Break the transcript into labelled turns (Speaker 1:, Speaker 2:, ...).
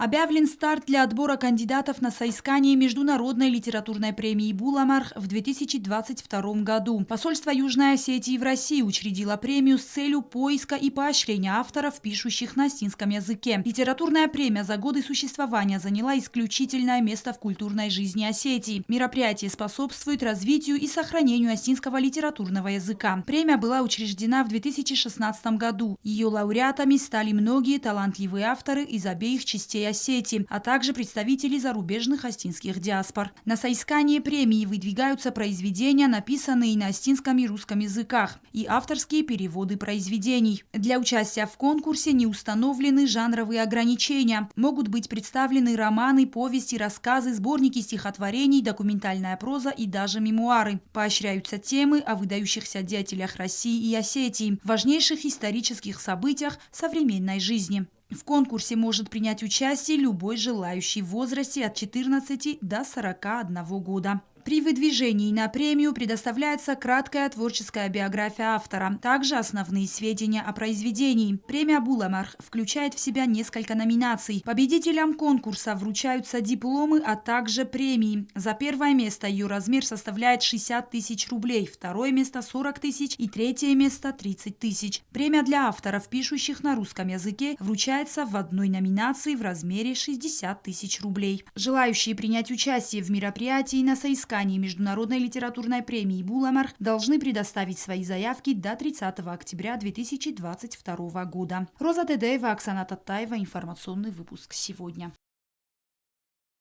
Speaker 1: Объявлен старт для отбора кандидатов на соискание Международной литературной премии «Буламарх» в 2022 году. Посольство Южной Осетии в России учредило премию с целью поиска и поощрения авторов, пишущих на осетинском языке. Литературная премия за годы существования заняла исключительное место в культурной жизни Осетии. Мероприятие способствует развитию и сохранению осетинского литературного языка. Премия была учреждена в 2016 году. Ее лауреатами стали многие талантливые авторы из обеих частей Осетии, а также представители зарубежных осетинских диаспор. На соискание премии выдвигаются произведения, написанные на осетинском и русском языках, и авторские переводы произведений. Для участия в конкурсе не установлены жанровые ограничения. Могут быть представлены романы, повести, рассказы, сборники стихотворений, документальная проза и даже мемуары. Поощряются темы о выдающихся деятелях России и Осетии, важнейших исторических событиях современной жизни. В конкурсе может принять участие любой желающий в возрасте от 14 до 41 года. При выдвижении на премию предоставляется краткая творческая биография автора, также основные сведения о произведении. Премия «Буламарх» включает в себя несколько номинаций. Победителям конкурса вручаются дипломы, а также премии. За первое место ее размер составляет 60 тысяч рублей, второе место 40 тысяч и третье место 30 тысяч. Премия для авторов, пишущих на русском языке, вручается в одной номинации в размере 60 тысяч рублей. Желающие принять участие в мероприятии на соискание Международной литературной премии «Буламарх» должны предоставить свои заявки до 30 октября 2022 года. Роза Тедеева, Оксана Таттаева. Информационный выпуск сегодня.